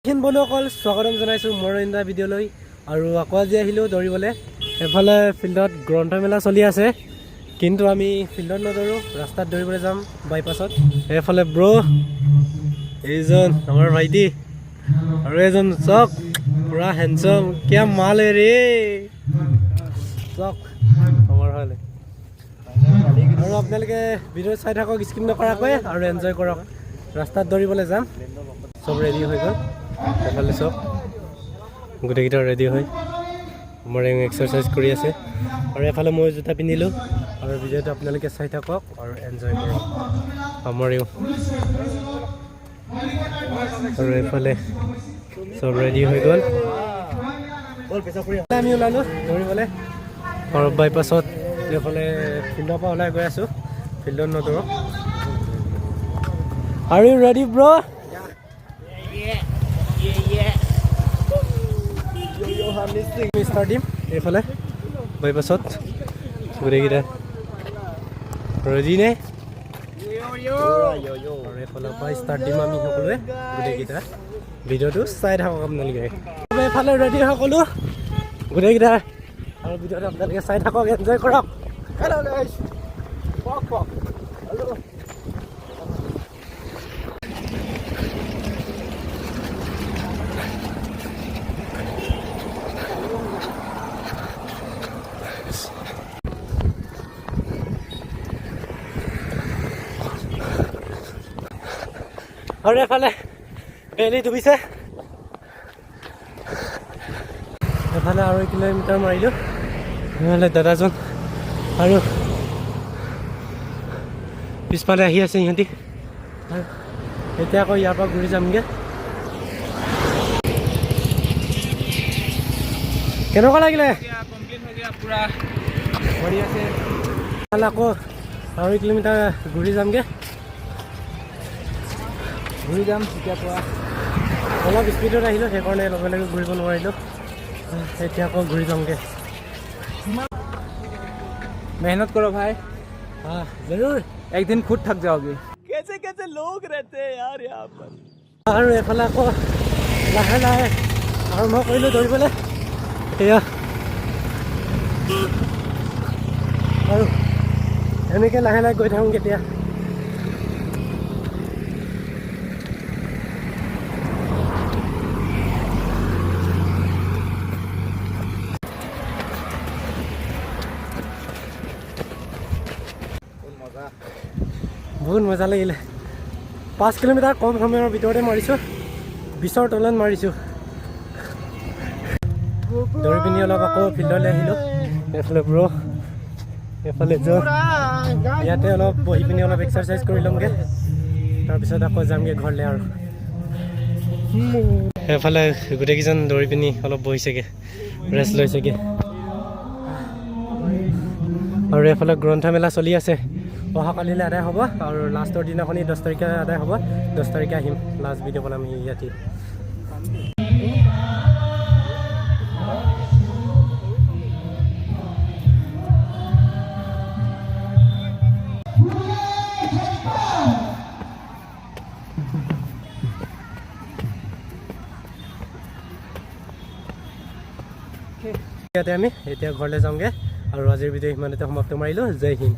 বন্ধুসকল স্বাগতম জনাইছোঁ মোৰ এটা ভিডিঅ'লৈ আৰু আকৌ আজি আহিলোঁ দৌৰিবলৈ। এফালে ফিল্ডত গ্ৰন্থমেলা চলি আছে, কিন্তু আমি ফিল্ডত নদৌৰোঁ, ৰাস্তাত দৌৰিবলৈ যাম বাইপাছত। এইফালে এইজন আমাৰ ভাইটি আৰু এজন চক পুৰা হেণ্ডছম, কিয় মাল ৰে চক আমাৰ হ'লে। আৰু আপোনালোকে ভিডিঅ' চাই থাকক স্কিপ নকৰাকৈ আৰু এনজয় কৰক। ৰাস্তাত দৌৰিবলৈ যাম, চব ৰেডি হৈ গ'ল। এফালে চব গোটেইকেইটা ৰেডি হৈ মৰ্ণিং এক্সাৰচাইজ কৰি আছে, আৰু এফালে মই জোতা পিন্ধিলোঁ। আৰু ভিডিঅ'টো আপোনালোকে চাই থাকক আৰু এনজয় কৰক আমাৰেও। আৰু এইফালে চব ৰেডি হৈ গ'ল, আমি ওলালোঁ দৌৰিবলৈ আৰু বাইপাছত। এইফালে ফিল্ডৰ পৰা ওলাই গৈ আছোঁ, ফিল্ডত নদৌৰক। Are you ready, bro? Start দিম এইফালে বাইপাছত, গোটেইকেইটা ৰেডি নে? আৰু এইফালৰ পৰা ষ্টাৰ্ট দিম আমি সকলোৱে গোটেইকেইটা। ভিডিঅ'টো চাই থাকক আপোনালোকে। এইফালে ৰেডি সকলো গোটেইকেইটা, আৰু ভিডিঅ'টো আপোনালোকে চাই থাকক, এনজয় কৰক। হেল্ল' গাইছ, হেল্ল'। আৰু এফালে বেলি ডুবিছে, এফালে আৰু 1 কিলোমিটাৰ মাৰিলোঁ। এফালে দাদাজন আৰু পিছফালে আহি আছে সিহঁতি। আৰু এতিয়া আকৌ ইয়াৰ পৰা ঘূৰি যামগৈ। কেনেকুৱা লাগিলে? আকৌ আৰু 1 কিলোমিটাৰ ঘূৰি যামগৈ, ঘূৰি যাম। তেতিয়া পৰা অলপ স্পীডত আহিলোঁ, সেইকাৰণে লগে লগে ঘূৰিব নোৱাৰিলোঁ। এতিয়া আকৌ ঘূৰি যামগৈ। मेहनत करो भाई, हाँ जरूर, एक दिन खुद थक जाओगे। कैसे कैसे लोग रहते हैं यार यहाँ पर। আৰু এফালে আকৌ লাহে লাহে আৰম্ভ কৰিলোঁ দৌৰিবলৈ। এয়া আৰু এনেকৈ লাহে লাহে গৈ থাকোঁ কেতিয়া। বহুত মজা লাগিলে। 5 কিলোমিটাৰ কম সময়ৰ ভিতৰতে মাৰিছোঁ, 20ৰ তলত মাৰিছোঁ। দৌৰি পিনি অলপ আকৌ ফিল্ডলৈ আহিলোঁ। এইফালে ব্ৰ, এইফালে ইয়াতে অলপ বহি পিনি অলপ এক্সাৰচাইজ কৰি ল'মগৈ, তাৰপিছত আকৌ যামগৈ ঘৰলৈ। আৰু এইফালে গোটেইকেইজন দৌৰি পিনি অলপ বহিছেগৈ, ৰেষ্ট লৈছেগৈ। আৰু এইফালে গ্ৰন্থমেলা চলি আছে, অহাকালিলৈ আদায় হ'ব। আৰু লাষ্টৰ দিনাখনি 10 তাৰিখে আদায় হ'ব। 10 তাৰিখে আহিম, লাষ্ট ভিডিঅ' বনাম ইয়াতে। ইয়াতে আমি এতিয়া ঘৰলৈ যাওঁগৈ, আৰু আজিৰ ভিডিঅ' সিমানতে সমাপ্ত মাৰিলোঁ। জয় হিন্দ।